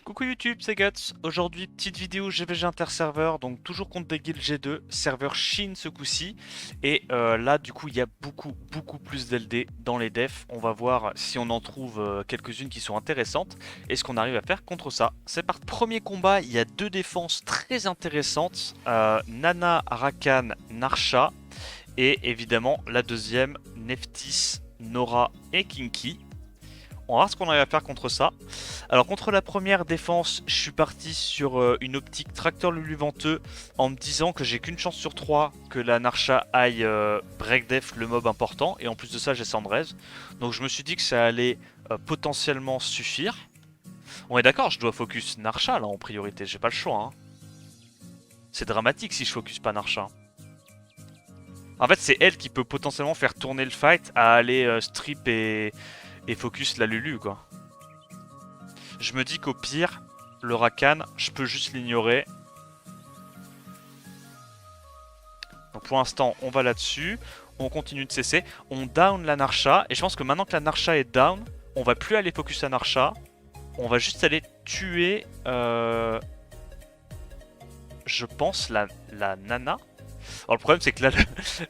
Coucou YouTube, c'est Guts. Aujourd'hui, petite vidéo GVG interserveur, donc toujours contre des guilds G2, serveur Chine ce coup-ci. Et là, du coup, il y a beaucoup plus d'LD dans les defs. On va voir si on en trouve quelques-unes qui sont intéressantes et ce qu'on arrive à faire contre ça. C'est par premier combat, il y a deux défenses très intéressantes. Nana, Rakan, Narsha. Et évidemment, la deuxième, Neftis, Nora et Kinky. On va voir ce qu'on arrive à faire contre ça. Alors contre la première défense, je suis parti sur une optique tracteur Luluventeux en me disant que j'ai qu'une chance sur 3 que la Narsha aille break def le mob important. Et en plus de ça, j'ai Sandrez. Donc je me suis dit que ça allait potentiellement suffire. On est d'accord, je dois focus Narsha là en priorité, j'ai pas le choix. Hein. C'est dramatique si je focus pas Narsha. En fait, c'est elle qui peut potentiellement faire tourner le fight à aller strip et focus la Lulu quoi. Je me dis qu'au pire, le Rakan, je peux juste l'ignorer. Donc pour l'instant, on va là-dessus. On continue de cesser. On down la Narsha. Et je pense que maintenant que la Narsha est down, on va plus aller focus la Narsha. On va juste aller tuer, je pense, la Nana. Alors le problème, c'est que là,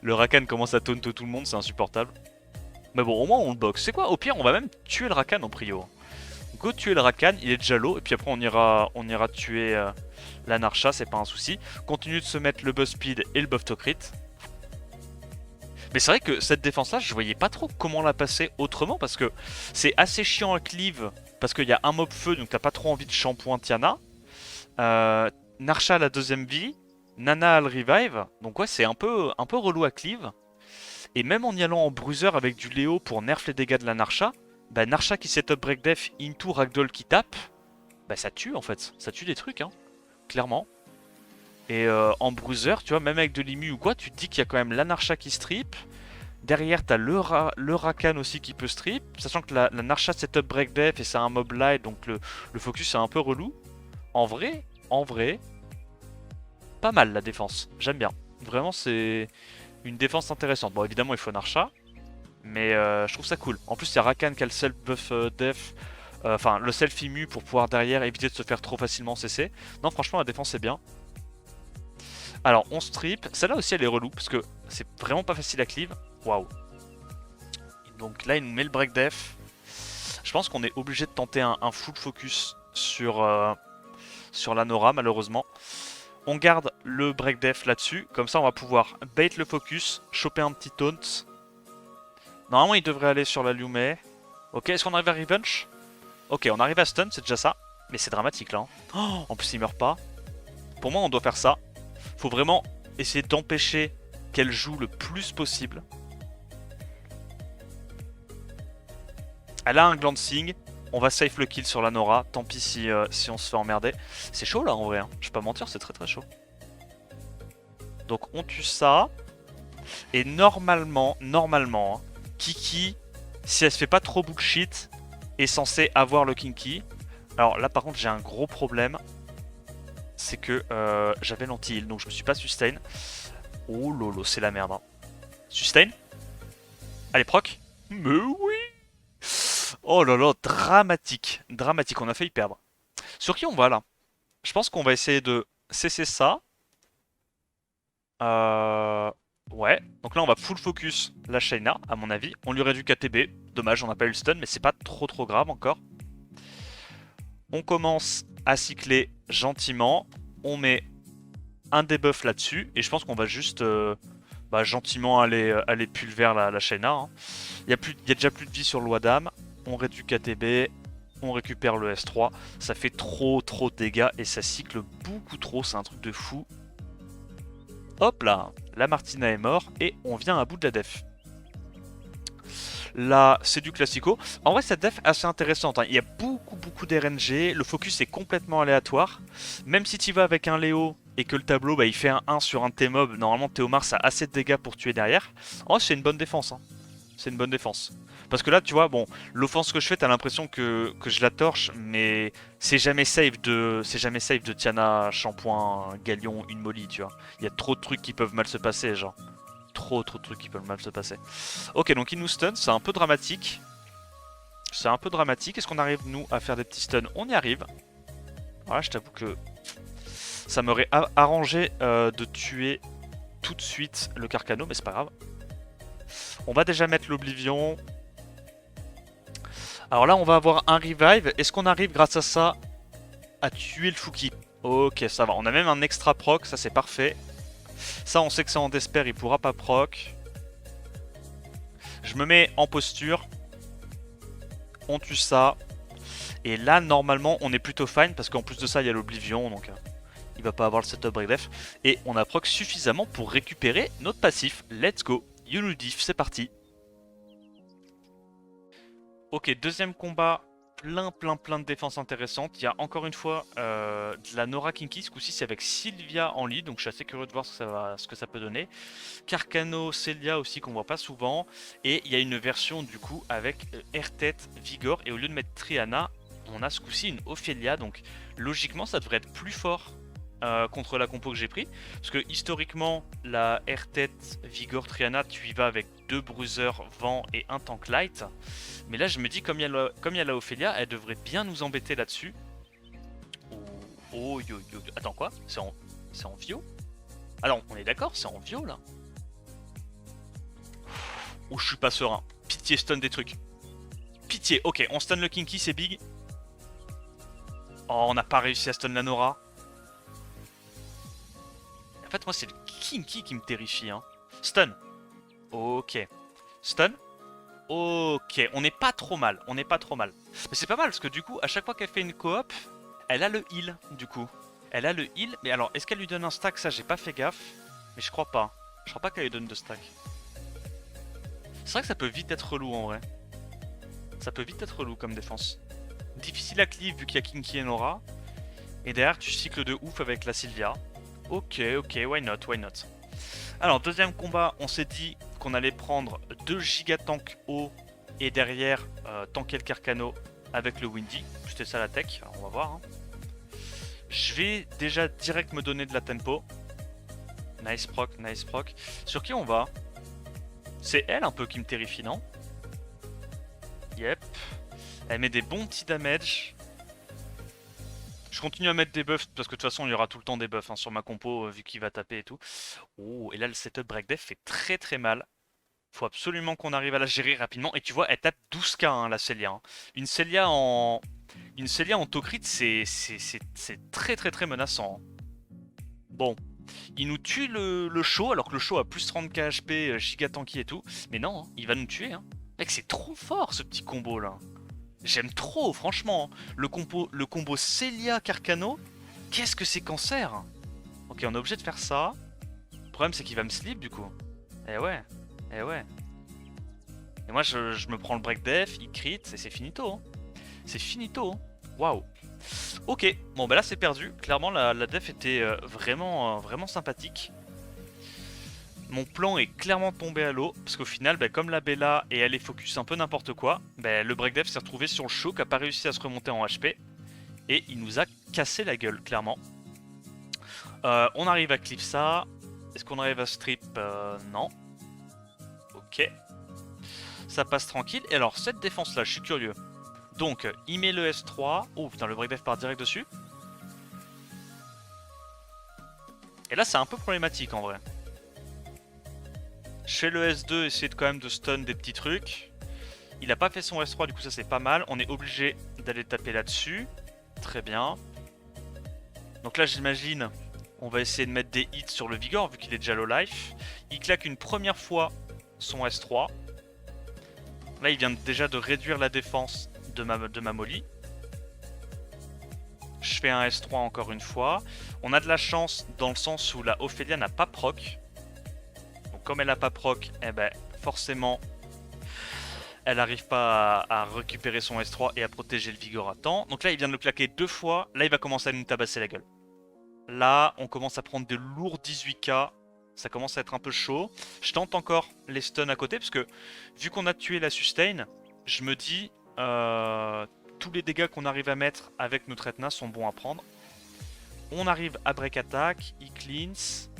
le Rakan commence à taunt tout le monde. C'est insupportable. Mais bon, au moins, on le boxe. C'est quoi? Au pire, on va même tuer le Rakan en prio. Go tuer le Rakan, il est déjà low, et puis après on ira tuer la Narsha, c'est pas un souci. Continue de se mettre le buff speed et le buff to crit. Mais c'est vrai que cette défense là, je voyais pas trop comment la passer autrement, parce que c'est assez chiant à cleave, parce qu'il y a un mob feu, donc t'as pas trop envie de shampoing Tiana. Narsha a la deuxième vie, Nana a le revive, donc ouais c'est un peu relou à cleave. Et même en y allant en bruiser avec du Léo pour nerf les dégâts de la Narsha, bah Narsha qui setup break def into Ragdoll qui tape, bah ça tue en fait, ça tue des trucs hein, clairement. Et en bruiser, tu vois, même avec de l'immu ou quoi, tu te dis qu'il y a quand même la Narsha qui strip. Derrière t'as le Rakan aussi qui peut strip, sachant que la Narsha setup break def et c'est un mob light, donc le focus est un peu relou. En vrai, pas mal la défense, j'aime bien. Vraiment c'est une défense intéressante. Bon évidemment il faut Narsha. Mais je trouve ça cool. En plus, il y a Rakan qui a le self buff def, enfin le self immu pour pouvoir derrière éviter de se faire trop facilement CC. Non, franchement, la défense est bien. Alors, on strip. Celle-là aussi, elle est relou parce que c'est vraiment pas facile à cleave. Waouh. Donc là, il nous met le break def. Je pense qu'on est obligé de tenter un full focus sur la Nora, malheureusement. On garde le break def là-dessus. Comme ça, on va pouvoir bait le focus, choper un petit taunt. Normalement, il devrait aller sur la Lume. Ok, est-ce qu'on arrive à Revenge? Ok, on arrive à stun, c'est déjà ça. Mais c'est dramatique là. Hein. Oh, en plus, il meurt pas. Pour moi, on doit faire ça. Faut vraiment essayer d'empêcher qu'elle joue le plus possible. Elle a un glancing. On va safe le kill sur la Nora. Tant pis si on se fait emmerder. C'est chaud là en vrai. Hein. Je vais pas mentir, c'est très chaud. Donc on tue ça. Et normalement, hein, Kiki, si elle se fait pas trop bullshit, est censée avoir le Kinky. Alors là par contre j'ai un gros problème. C'est que j'avais l'anti-heal, donc je me suis pas sustain. Oh lolo, c'est la merde. Hein. Sustain. Allez proc. Mais oui. Oh là là, dramatique. Dramatique, on a failli perdre. Sur qui on va là? Je pense qu'on va essayer de cesser ça. Ouais, donc là on va full focus la Shayna, à mon avis. On lui réduit KTB. Dommage, on n'a pas eu le stun, mais c'est pas trop grave encore. On commence à cycler gentiment. On met un debuff là-dessus. Et je pense qu'on va juste gentiment aller pulver la Shayna. Hein. Il y a déjà plus de vie sur le Wadam. On réduit KTB. On récupère le S3. Ça fait trop de dégâts et ça cycle beaucoup trop. C'est un truc de fou. Hop là, la Martina est mort et on vient à bout de la def. Là, c'est du classico. En vrai, cette def est assez intéressante. Hein. Il y a beaucoup d'RNG. Le focus est complètement aléatoire. Même si tu vas avec un Léo et que le tableau, il fait un 1 sur un de tes mobs, normalement Théomars a assez de dégâts pour tuer derrière. En vrai, c'est une bonne défense. Hein. C'est une bonne défense. Parce que là, tu vois, bon, l'offense que je fais, t'as l'impression que je la torche, mais c'est jamais safe de Tiana, Shampoing, Galion, une Molly, tu vois. Il y a trop de trucs qui peuvent mal se passer, genre. Trop de trucs qui peuvent mal se passer. Ok, donc il nous stun, c'est un peu dramatique. C'est un peu dramatique. Est-ce qu'on arrive, nous, à faire des petits stuns? On y arrive. Voilà, je t'avoue que ça m'aurait arrangé de tuer tout de suite le Carcano, mais c'est pas grave. On va déjà mettre l'Oblivion. Alors là, on va avoir un revive. Est-ce qu'on arrive grâce à ça à tuer le Fouki? Ok, ça va. On a même un extra proc, ça c'est parfait. Ça, on sait que c'est en Despair, il pourra pas proc. Je me mets en posture. On tue ça. Et là, normalement, on est plutôt fine parce qu'en plus de ça, il y a l'Oblivion, donc il va pas avoir le setup break-def. Et on a proc suffisamment pour récupérer notre passif. Let's go. Yuludif, c'est parti. Ok, deuxième combat. Plein de défenses intéressantes. Il y a encore une fois de la Nora Kinky. Ce coup-ci, c'est avec Sylvia en lead. Donc je suis assez curieux de voir ce que ça peut donner. Carcano, Celia aussi qu'on voit pas souvent. Et il y a une version du coup avec Air-Tête, Vigor. Et au lieu de mettre Triana, on a ce coup-ci une Ophelia. Donc logiquement, ça devrait être plus fort contre la compo que j'ai pris. Parce que historiquement, la Air-Tête, Vigor, Triana, tu y vas avec 2 bruisers vent et un tank light. Mais là, je me dis, comme il y a la Ophelia, elle devrait bien nous embêter là-dessus. Oh, yo. Attends, quoi? C'est en Vio? Alors, on est d'accord, c'est en Vio, là? Oh, je suis pas serein. Pitié, stun des trucs. Pitié, ok, on stun le Kinky, c'est big. Oh, on n'a pas réussi à stun la Nora. En fait, moi, c'est le Kinky qui me terrifie, hein. Stun. Ok. Stun. Ok, on n'est pas trop mal, Mais c'est pas mal parce que du coup, à chaque fois qu'elle fait une coop, elle a le heal du coup. Elle a le heal, mais alors est-ce qu'elle lui donne un stack? Ça, j'ai pas fait gaffe, mais je crois pas. Je crois pas qu'elle lui donne de stack. C'est vrai que ça peut vite être relou en vrai. Ça peut vite être relou comme défense. Difficile à cleave vu qu'il y a Kinky et Nora. Et derrière, tu cycles de ouf avec la Sylvia. Ok, why not. Alors, deuxième combat, on s'est dit qu'on allait prendre 2 gigatanks haut et derrière tanker le Carcano avec le Windy. C'était ça la tech, alors on va voir. Hein. Je vais déjà direct me donner de la tempo. Nice proc. Sur qui on va? C'est elle un peu qui me terrifie, non? Yep. Elle met des bons petits damage. Je continue à mettre des buffs parce que de toute façon il y aura tout le temps des buffs hein, sur ma compo vu qu'il va taper et tout. Oh, et là le setup break def fait très mal. Faut absolument qu'on arrive à la gérer rapidement. Et tu vois, elle tape 12k hein, la Celia. Hein. Une Celia en Tocrit, c'est très menaçant. Hein. Bon, il nous tue le show alors que le show a plus 30k HP, giga tanky et tout. Mais non, hein, il va nous tuer. Hein. Mec, c'est trop fort ce petit combo là. J'aime trop, franchement. Le combo Celia Carcano, qu'est-ce que c'est cancer? Ok, on est obligé de faire ça. Le problème, c'est qu'il va me slip du coup. Eh ouais. Et moi, je me prends le break def, il crit, et c'est finito. Hein. C'est finito. Hein. Waouh. Ok, bon, bah là, c'est perdu. Clairement, la def était vraiment sympathique. Mon plan est clairement tombé à l'eau, parce qu'au final, bah, comme la Bella et elle est focus un peu n'importe quoi, bah, le breakdev s'est retrouvé sur le show qui n'a pas réussi à se remonter en HP, et il nous a cassé la gueule, clairement. On arrive à clip ça. Est-ce qu'on arrive à strip? Non. Ok. Ça passe tranquille. Et alors, cette défense-là, je suis curieux. Donc, il met le S3. Oh putain, le breakdev part direct dessus. Et là, c'est un peu problématique en vrai. Je fais le S2, essayer quand même de stun des petits trucs. Il a pas fait son S3, du coup ça c'est pas mal. On est obligé d'aller taper là-dessus. Très bien. Donc là j'imagine, on va essayer de mettre des hits sur le Vigor vu qu'il est déjà low life. Il claque une première fois son S3. Là il vient déjà de réduire la défense de ma Molly. Je fais un S3 encore une fois. On a de la chance dans le sens où la Ophelia n'a pas proc. Comme elle n'a pas proc, eh ben, forcément, elle n'arrive pas à récupérer son S3 et à protéger le Vigor à temps. Donc là, il vient de le claquer 2 fois. Là, il va commencer à nous tabasser la gueule. Là, on commence à prendre des lourds 18k. Ça commence à être un peu chaud. Je tente encore les stuns à côté parce que vu qu'on a tué la sustain, je me dis tous les dégâts qu'on arrive à mettre avec notre Etna sont bons à prendre. On arrive à break attack, il cleans.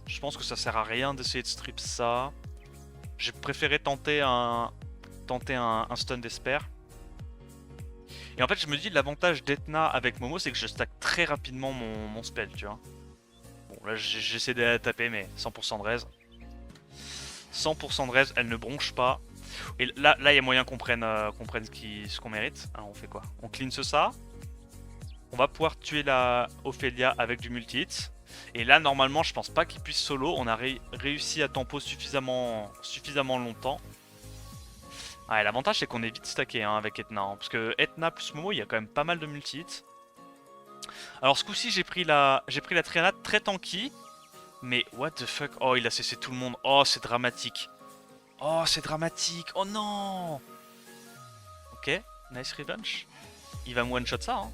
Je pense que ça sert à rien d'essayer de strip ça. J'ai préféré tenter un stun d'Esper. Et en fait, je me dis, l'avantage d'Etna avec Momo, c'est que je stack très rapidement mon spell, tu vois. Bon, là, j'essaie de la taper, mais 100% de raise. 100% de raise, elle ne bronche pas. Et là, il y a moyen qu'on prenne ce qu'on mérite. Alors, on fait quoi? On cleanse ça. On va pouvoir tuer la Ophelia avec du multi-hit. Et là, normalement, je pense pas qu'il puisse solo. On a réussi à tempo suffisamment longtemps. Ouais, l'avantage, c'est qu'on est vite stacké hein, avec Etna. Hein, parce que Etna plus Momo, il y a quand même pas mal de multi-hit. Alors, ce coup-ci, j'ai pris la Triana très tanky. Mais what the fuck? Oh, il a cessé tout le monde. Oh, c'est dramatique. Oh, c'est dramatique. Oh non. Ok, nice revenge. Il va me one-shot ça. Hein.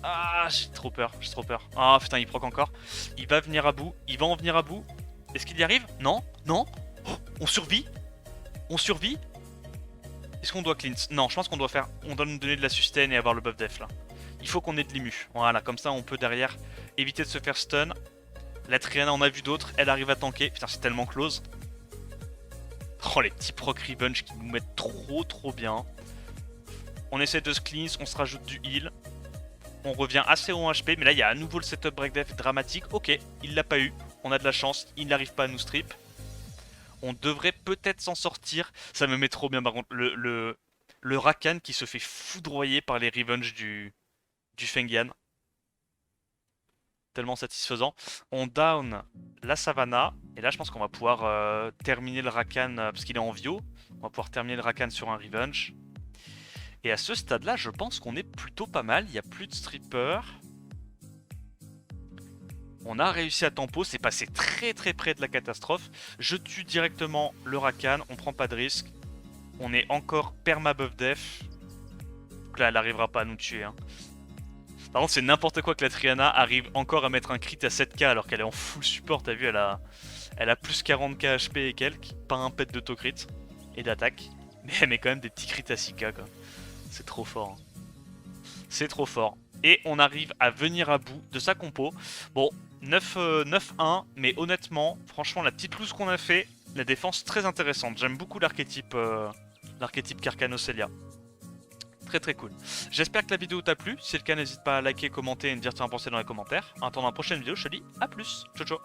Ah, j'ai trop peur, j'ai trop peur. Ah putain, il proc encore. Il va venir à bout, il va en venir à bout. Est-ce qu'il y arrive? Non, non. Oh, on survit. On survit. Est-ce qu'on doit cleanse? Non, je pense qu'on doit faire... On doit nous donner de la sustain et avoir le buff def là. Il faut qu'on ait de l'immu. Voilà, comme ça on peut derrière éviter de se faire stun. La Triana, on a vu d'autres, elle arrive à tanker. Putain, c'est tellement close. Oh, les petits proc revenge qui nous mettent trop bien. On essaie de se cleanse, on se rajoute du heal. On revient assez haut en HP, mais là il y a à nouveau le setup break def dramatique. Ok, il l'a pas eu, on a de la chance, il n'arrive pas à nous strip. On devrait peut-être s'en sortir. Ça me met trop bien par contre, le Rakan qui se fait foudroyer par les revenge du Fengyang. Tellement satisfaisant. On down la Savannah, et là je pense qu'on va pouvoir terminer le Rakan, parce qu'il est en Vio. On va pouvoir terminer le Rakan sur un revenge. Et à ce stade-là, je pense qu'on est plutôt pas mal. Il n'y a plus de stripper. On a réussi à tempo. C'est passé très près de la catastrophe. Je tue directement le Rakan. On prend pas de risque. On est encore perma buff def. Donc là, elle n'arrivera pas à nous tuer. Hein. Par contre, c'est n'importe quoi que la Triana arrive encore à mettre un crit à 7k alors qu'elle est en full support. T'as vu, elle a plus 40k HP et quelques. Pas un pet d'autocrit et d'attaque. Mais elle met quand même des petits crits à 6k quoi. C'est trop fort. C'est trop fort. Et on arrive à venir à bout de sa compo. Bon, 9-1, mais honnêtement, franchement, la petite loose qu'on a fait, la défense très intéressante. J'aime beaucoup l'archétype Carcanocelia. Très cool. J'espère que la vidéo t'a plu. Si c'est le cas, n'hésite pas à liker, commenter et me dire ce que tu en pensais dans les commentaires. En attendant la prochaine vidéo, je te dis à plus. Ciao ciao.